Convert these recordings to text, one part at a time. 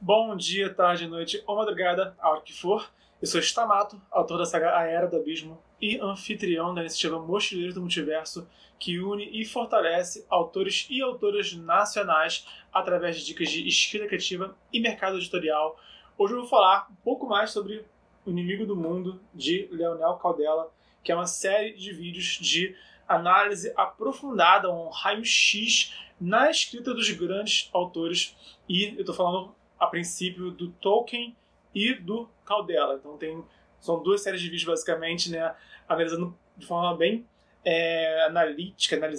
Bom dia, tarde, noite ou madrugada, a hora que for. Eu sou Stamato, autor da saga A Era do Abismo e anfitrião da iniciativa Mochileiros do Multiverso, que une e fortalece autores e autoras nacionais através de dicas de escrita criativa e mercado editorial. Hoje eu vou falar um pouco mais sobre O Inimigo do Mundo, de Leonel Caldela, que é uma série de vídeos de análise aprofundada, um raio-x na escrita dos grandes autores. E eu estou falando a princípio do Tolkien e do Caldela. Então são duas séries de vídeos basicamente, né, analisando de forma bem analítica, né,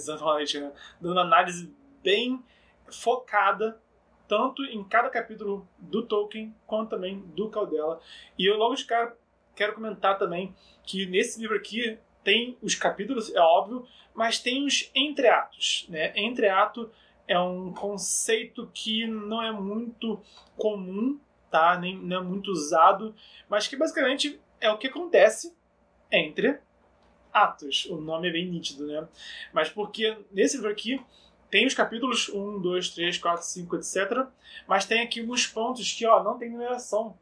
dando análise bem focada tanto em cada capítulo do Tolkien quanto também do Caldela. E eu logo de cara quero comentar também que nesse livro aqui tem os capítulos, é óbvio, mas tem os entreatos, né? Entreato é um conceito que não é muito comum, tá? Nem não é muito usado, mas que basicamente é o que acontece entre atos. O nome é bem nítido, né? Mas porque nesse livro aqui tem os capítulos 1, 2, 3, 4, 5, etc. Mas tem aqui alguns pontos que não tem numeração.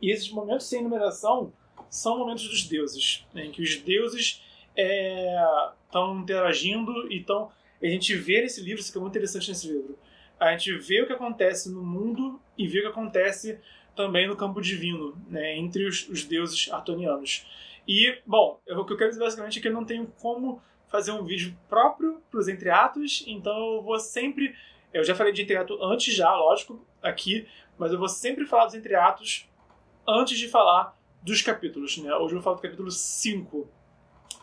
E esses momentos sem numeração são momentos dos deuses, né, em que os deuses estão interagindo. Então, a gente vê nesse livro, isso que é muito interessante nesse livro, a gente vê o que acontece no mundo e vê o que acontece também no campo divino, né, entre os deuses artonianos. E, bom, o que eu quero dizer basicamente é que eu não tenho como fazer um vídeo próprio para os entreatos, então eu vou sempre... Eu já falei de entreato antes já, lógico, aqui, mas eu vou sempre falar dos entreatos antes de falar dos capítulos, né? Hoje eu vou falar do capítulo 5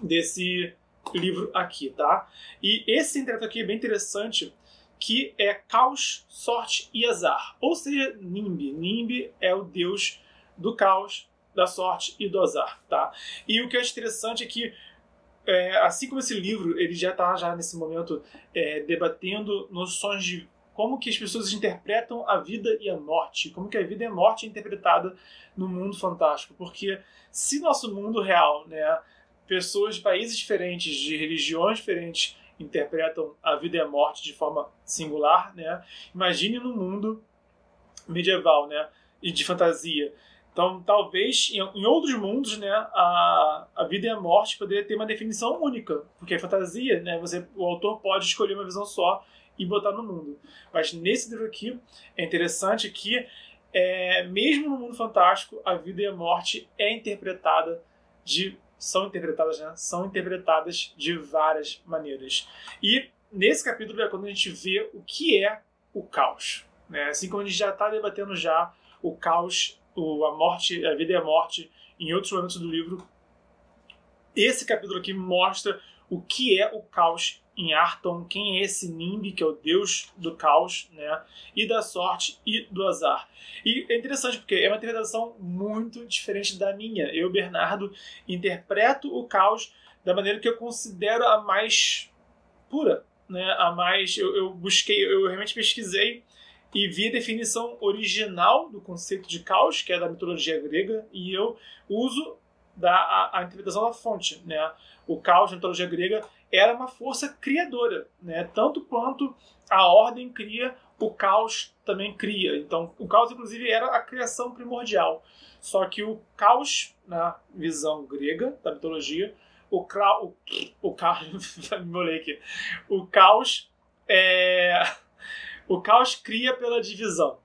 desse livro aqui, tá? E esse entreato aqui é bem interessante, que é caos, sorte e azar. Ou seja, Nimbi. Nimbi é o deus do caos, da sorte e do azar, tá? E o que eu acho interessante é que, assim como esse livro, ele já está já nesse momento debatendo noções de como que as pessoas interpretam a vida e a morte, como que a vida e a morte é interpretada no mundo fantástico. Porque se nosso mundo real, né, pessoas de países diferentes, de religiões diferentes, interpretam a vida e a morte de forma singular, né, imagine no mundo medieval, né, e de fantasia. Então, talvez, em outros mundos, né, a vida e a morte poderia ter uma definição única, porque é fantasia, né, o autor pode escolher uma visão só e botar no mundo. Mas nesse livro aqui, é interessante que, mesmo no mundo fantástico, a vida e a morte são interpretadas de várias maneiras. E nesse capítulo é quando a gente vê o que é o caos, né? Assim como a gente já está debatendo já o caos, a morte, a vida e a morte em outros momentos do livro, esse capítulo aqui mostra o que é o caos em Arton, quem é esse Nimbi, que é o deus do caos, né, e da sorte e do azar. E é interessante porque é uma interpretação muito diferente da minha. Eu, Bernardo, interpreto o caos da maneira que eu considero a mais pura, né, a mais... eu realmente pesquisei e vi a definição original do conceito de caos, que é da mitologia grega, e eu uso a interpretação da fonte, né? O caos na mitologia grega era uma força criadora, né? Tanto quanto a ordem cria, o caos também cria. Então, o caos, inclusive, era a criação primordial. Só que o caos, na visão grega da mitologia, o caos o caos cria pela divisão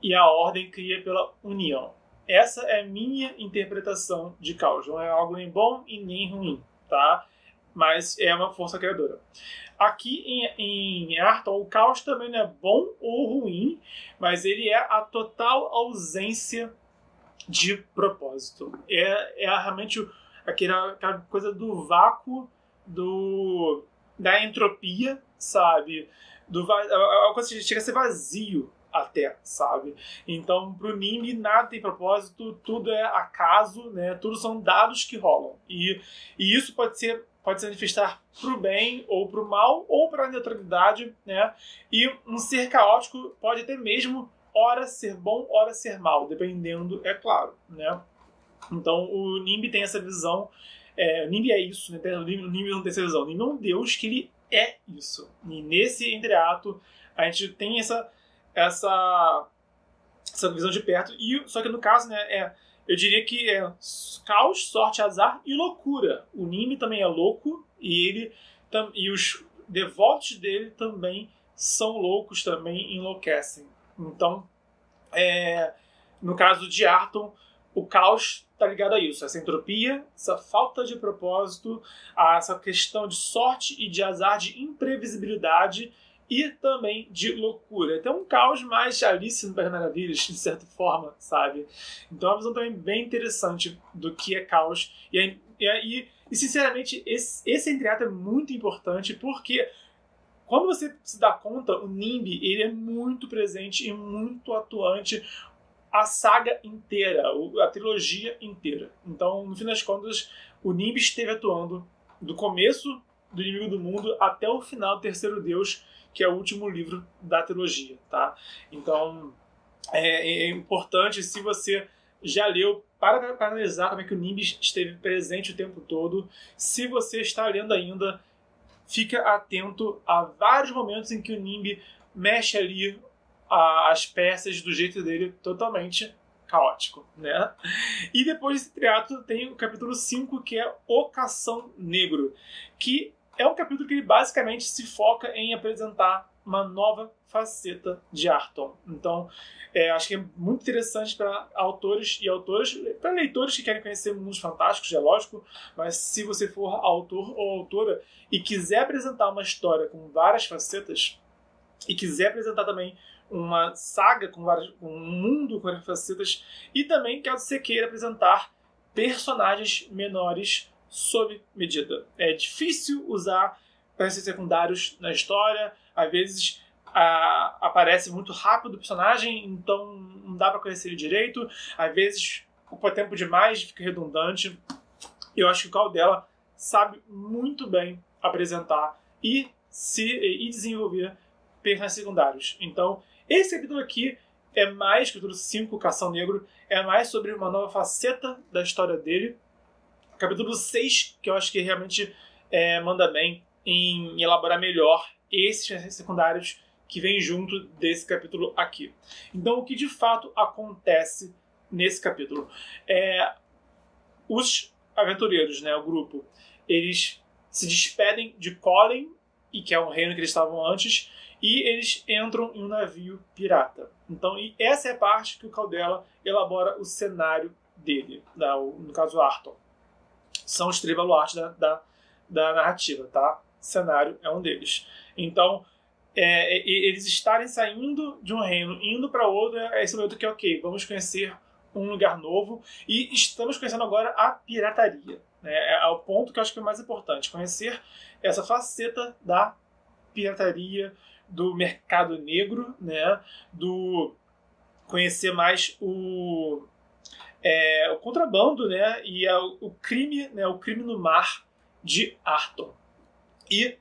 e a ordem cria pela união. Essa é a minha interpretação de caos. Não é algo nem bom e nem ruim, tá? Mas é uma força criadora. Aqui em Arton, o caos também não é bom ou ruim, mas ele é a total ausência de propósito. É realmente aquela coisa do vácuo, da entropia, sabe? A coisa chega a ser vazio até, sabe? Então, pro Nimbi, nada tem propósito, tudo é acaso, né? Tudo são dados que rolam. E isso pode se manifestar pro bem ou pro mal, ou pra neutralidade, né? E um ser caótico pode até mesmo ora ser bom, ora ser mal, dependendo, é claro, né? Então, o Nimbi tem essa visão. O Nimbi é isso, né? O Nimbi não tem essa visão. O Nimbi é um deus que ele é isso. E nesse entreato, a gente tem essa essa visão de perto. Só que no caso, né, eu diria que é caos, sorte, azar e loucura. O Nimbi também é louco e os devotos dele também são loucos, também enlouquecem. Então, no caso de Arton, o caos está ligado a isso, essa entropia, essa falta de propósito, essa questão de sorte e de azar, de imprevisibilidade e também de loucura. Então, um caos mais Alice no País das Maravilhas, de certa forma, sabe? Então, é uma visão também bem interessante do que é caos. E sinceramente, esse entreato é muito importante porque quando você se dá conta, o Nimbi ele é muito presente e muito atuante a saga inteira, a trilogia inteira. Então, no fim das contas, o Nimbi esteve atuando do começo do Inimigo do Mundo até o final do Terceiro Deus, que é o último livro da trilogia, tá? Então, é importante, se você já leu, para analisar como é que o Nimbi esteve presente o tempo todo. Se você está lendo ainda, fica atento a vários momentos em que o Nimbi mexe ali as peças do jeito dele totalmente caótico, né? E depois desse triato tem o capítulo 5, que é O Cação Negro, que é um capítulo que ele basicamente se foca em apresentar uma nova faceta de Arton. Então, acho que é muito interessante para autores e autoras, para leitores que querem conhecer mundos fantásticos, é lógico, mas se você for autor ou autora e quiser apresentar uma história com várias facetas e quiser apresentar também uma saga com um mundo com várias facetas e também caso você queira apresentar personagens menores sob medida. É difícil usar personagens secundários na história, às vezes aparece muito rápido o personagem, então não dá para conhecer ele direito, às vezes ocupa tempo demais, fica redundante. Eu acho que o Caldela sabe muito bem apresentar e desenvolver personagens secundários. Então, esse capítulo aqui é mais, capítulo 5, Cação Negro, é mais sobre uma nova faceta da história dele. Capítulo 6, que eu acho que realmente manda bem em elaborar melhor esses secundários que vêm junto desse capítulo aqui. Então, o que de fato acontece nesse capítulo? Os aventureiros, né, o grupo, eles se despedem de Colin, e que é um reino que eles estavam antes, e eles entram em um navio pirata. Então, e essa é a parte que o Caldela elabora o cenário dele, no caso Arton. São os três baluartes da narrativa, tá? O cenário é um deles. Então, eles estarem saindo de um reino, indo para outro, é esse momento que, ok, vamos conhecer um lugar novo, e estamos conhecendo agora a pirataria. Né? É o ponto que eu acho que é o mais importante, conhecer essa faceta da pirataria, do mercado negro, né? Do conhecer mais o contrabando, né? E o crime, né? O crime no mar de Arton. E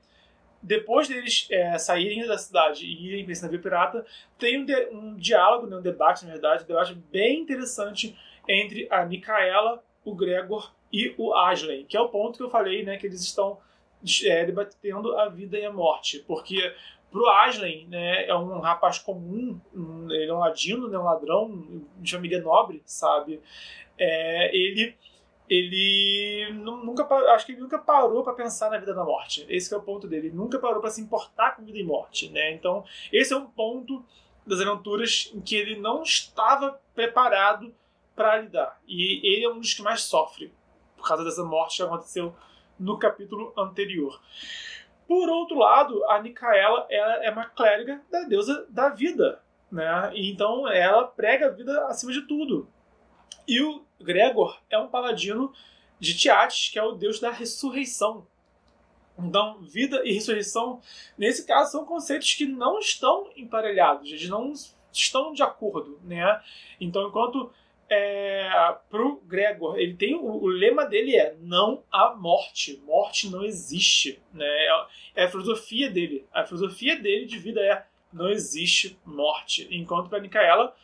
depois deles saírem da cidade e irem para esse navio pirata, tem um diálogo, né? Um debate, na verdade, um debate bem interessante entre a Micaela, o Gregor e o Ashley, que é o ponto que eu falei, né? Que eles estão debatendo a vida e a morte, porque pro Ashley, né, é um rapaz comum, ele é um ladino, né, um ladrão de família nobre, sabe? Ele acho que ele nunca parou para pensar na vida e na morte. Esse que é o ponto dele. Ele nunca parou para se importar com vida e morte, né? Então, esse é um ponto das aventuras em que ele não estava preparado para lidar. E ele é um dos que mais sofre por causa dessa morte que aconteceu no capítulo anterior. Por outro lado, a Micaela é uma clériga da deusa da vida, né? E então ela prega a vida acima de tudo. E o Gregor é um paladino de Tiates, que é o deus da ressurreição. Então, vida e ressurreição, nesse caso, são conceitos que não estão emparelhados, eles não estão de acordo, né? Então, enquanto pro Gregor, ele tem o lema dele é não há morte, morte não existe, né? É a filosofia dele. A filosofia dele de vida é não existe morte. Enquanto para Micaela,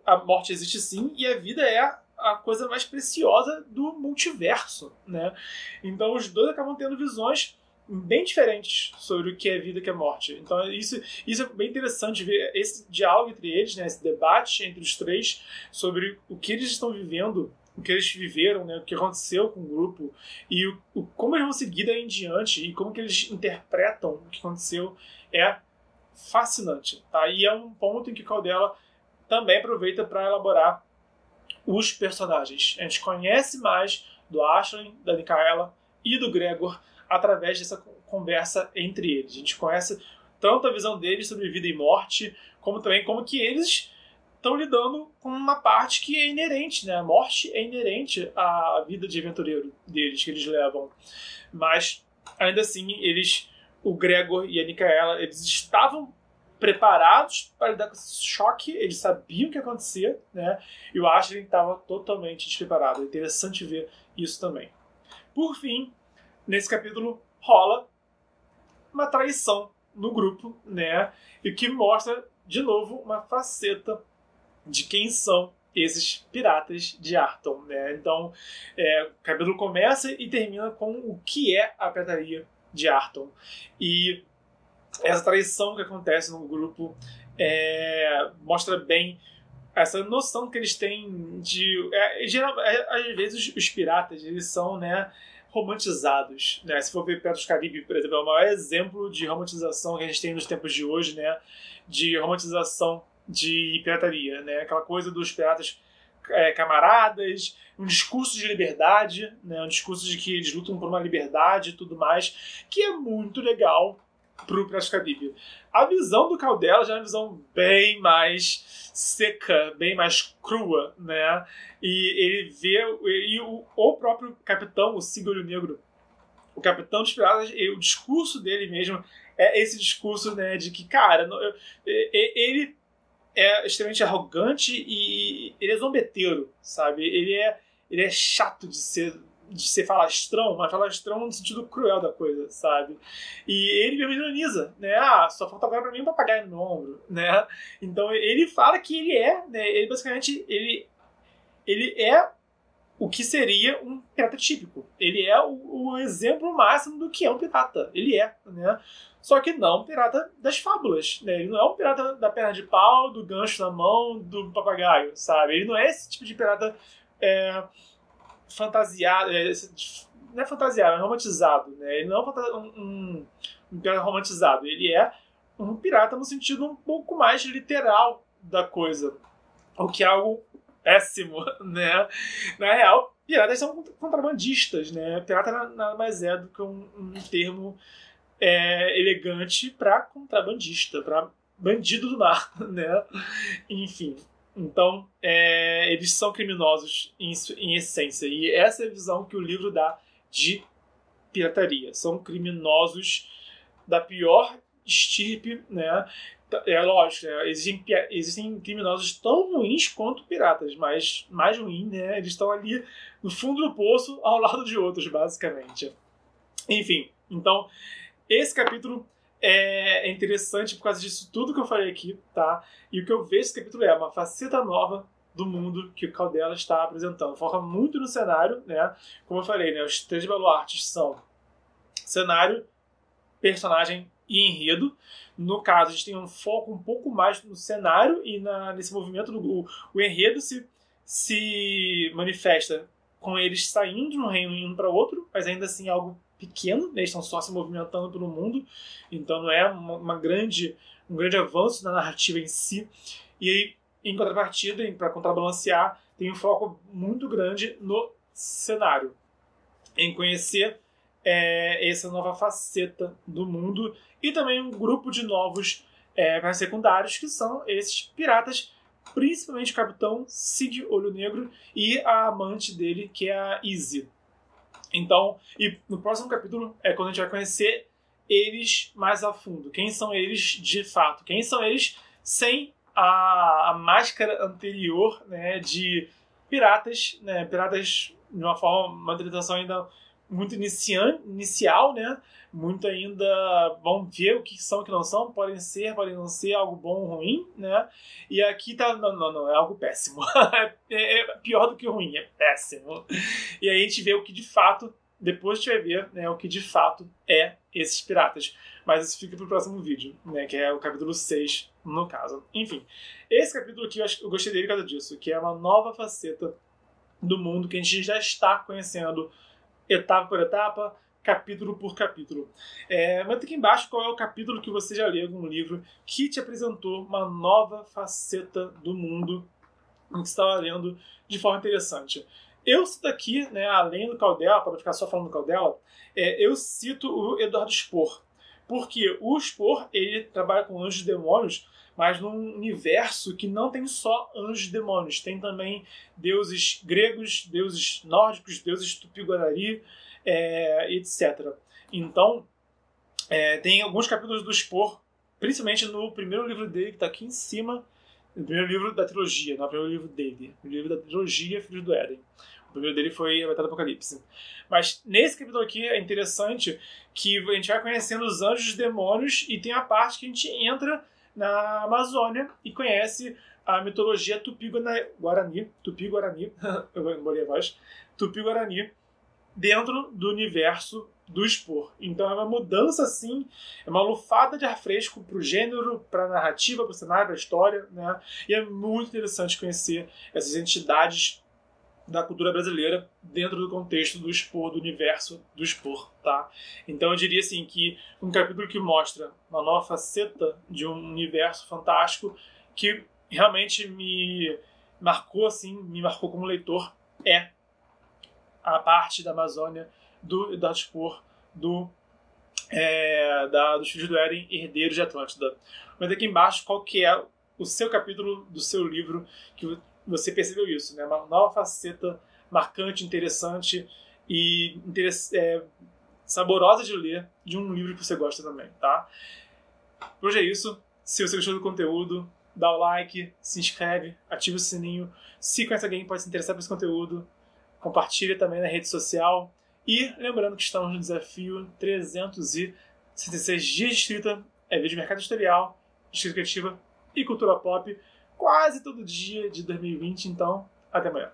a morte existe sim, e a vida é a coisa mais preciosa do multiverso, né? Então os dois acabam tendo visões bem diferentes sobre o que é vida e o que é morte. Então isso é bem interessante ver esse diálogo entre eles, né, esse debate entre os três sobre o que eles estão vivendo, o que eles viveram, né, o que aconteceu com o grupo e como eles vão seguir daí em diante e como que eles interpretam o que aconteceu é fascinante. Tá? E é um ponto em que Caldela também aproveita para elaborar os personagens. A gente conhece mais do Aisling, da Micaela e do Gregor através dessa conversa entre eles. A gente conhece tanto a visão deles sobre vida e morte, como também como que eles estão lidando com uma parte que é inerente, né? A morte é inerente à vida de aventureiro deles, que eles levam. Mas, ainda assim, o Gregor e a Micaela, eles estavam preparados para lidar com esse choque, eles sabiam o que ia acontecer, né? E o Aisling estava totalmente despreparado. É interessante ver isso também. Por fim, nesse capítulo rola uma traição no grupo, né? E que mostra, de novo, uma faceta de quem são esses piratas de Arton, né? Então, o capítulo começa e termina com o que é a pirataria de Arton. E essa traição que acontece no grupo mostra bem essa noção que eles têm de... às vezes os piratas, eles são, né, romantizados, né? Se for ver Piratas do Caribe, por exemplo, é o maior exemplo de romantização que a gente tem nos tempos de hoje, né? De romantização de pirataria, né? Aquela coisa dos piratas camaradas, um discurso de liberdade, né? Um discurso de que eles lutam por uma liberdade e tudo mais, que é muito legal pro Piratas do Caribe. A visão do Caldela já é uma visão bem mais seca, bem mais crua, né? E ele vê o próprio capitão, o Sig Olho Negro, o capitão dos piratas, o discurso dele mesmo é esse discurso, né, de que, cara, ele é extremamente arrogante e ele é zombeteiro, sabe? Ele é chato de ser falastrão, mas falastrão no sentido cruel da coisa, sabe? E ele mesmo ironiza, né? Só falta agora pra mim um papagaio no ombro, né? Então ele fala que ele né? Ele basicamente, ele é o que seria um pirata típico. Ele é o exemplo máximo do que é um pirata. Ele né? Só que não um pirata das fábulas, né? Ele não é um pirata da perna de pau, do gancho na mão, do papagaio, sabe? Ele não é esse tipo de pirata fantasiado, não é fantasiado, é romantizado, né? Ele não é um pirata romantizado, ele é um pirata no sentido um pouco mais literal da coisa, o que é algo péssimo, né? Na real, piratas são contrabandistas, né? Pirata nada mais é do que um termo elegante para contrabandista, para bandido do mar, né? Enfim. Então, eles são criminosos em essência. E essa é a visão que o livro dá de pirataria. São criminosos da pior estirpe, né? É lógico, existem criminosos tão ruins quanto piratas, mas mais ruim, né? Eles estão ali no fundo do poço, ao lado de outros, basicamente. Enfim, então, esse capítulo é interessante por causa disso tudo que eu falei aqui, tá? E o que eu vejo nesse capítulo é uma faceta nova do mundo que o Caldela está apresentando. Foca muito no cenário, né? Como eu falei, né? Os três baluartes são cenário, personagem e enredo. No caso, a gente tem um foco um pouco mais no cenário e nesse movimento. O enredo se manifesta com eles saindo de um reino e indo para outro, mas ainda assim algo pequeno, né? Eles estão só se movimentando pelo mundo, então não é um grande avanço na narrativa em si. E aí, em contrapartida, para contrabalancear, tem um foco muito grande no cenário, em conhecer essa nova faceta do mundo e também um grupo de novos secundários, que são esses piratas, principalmente o capitão Sig Olho Negro e a amante dele, que é a Izzy. Então, e no próximo capítulo é quando a gente vai conhecer eles mais a fundo. Quem são eles de fato? Quem são eles sem a máscara anterior, né, de piratas, né? Piratas de uma interpretação ainda muito inicial, né? Muito ainda vamos ver o que são e o que não são, podem não ser algo bom ou ruim, né? E aqui tá, não, é algo péssimo. É pior do que ruim, é péssimo. E aí a gente vê o que de fato depois a gente vai ver, né, o que de fato é esses piratas. Mas isso fica para o próximo vídeo, né, que é o capítulo 6, no caso. Enfim, esse capítulo aqui eu gostei dele por causa disso, que é uma nova faceta do mundo que a gente já está conhecendo etapa por etapa, capítulo por capítulo. Comenta aqui embaixo qual é o capítulo que você já leu em algum livro que te apresentou uma nova faceta do mundo que você estava lendo de forma interessante. Eu cito aqui, né, além do Caldela, para não ficar só falando do Caldela, eu cito o Eduardo Spohr. Porque o Spohr, ele trabalha com anjos e demônios, mas num universo que não tem só anjos e demônios. Tem também deuses gregos, deuses nórdicos, deuses tupi-guarani, etc. Então, tem alguns capítulos do Spohr, principalmente no primeiro livro dele, que está aqui em cima, no primeiro livro da trilogia, não é o primeiro livro dele, o livro da trilogia Filhos do Éden. O primeiro dele foi a Batalha do Apocalipse. Mas nesse capítulo aqui é interessante que a gente vai conhecendo os anjos e os demônios, e tem a parte que a gente entra na Amazônia e conhece a mitologia Tupi-Guarani, eu embolei a voz, Tupi-Guarani, dentro do universo do Spohr. Então é uma mudança, assim, é uma lufada de ar fresco pro gênero, pra narrativa, pro cenário, pra história, né? E é muito interessante conhecer essas entidades da cultura brasileira dentro do contexto do Spohr, do universo do Spohr, tá? Então eu diria assim que um capítulo que mostra uma nova faceta de um universo fantástico que realmente me marcou como leitor é a parte da Amazônia do Eduardo Spohr, dos Filhos do Éden, Herdeiros de Atlântida. Mas aqui embaixo qual que é o seu capítulo do seu livro que você percebeu isso, né? Uma nova faceta marcante, interessante e saborosa de ler de um livro que você gosta também, tá? Por hoje é isso. Se você gostou do conteúdo, dá o like, se inscreve, ativa o sininho. Se conhece alguém que pode se interessar por esse conteúdo, compartilha também na rede social. E lembrando que estamos no desafio 366 dias de escrita, vídeo de mercado editorial, escrita criativa e cultura pop, quase todo dia de 2020. Então, até amanhã.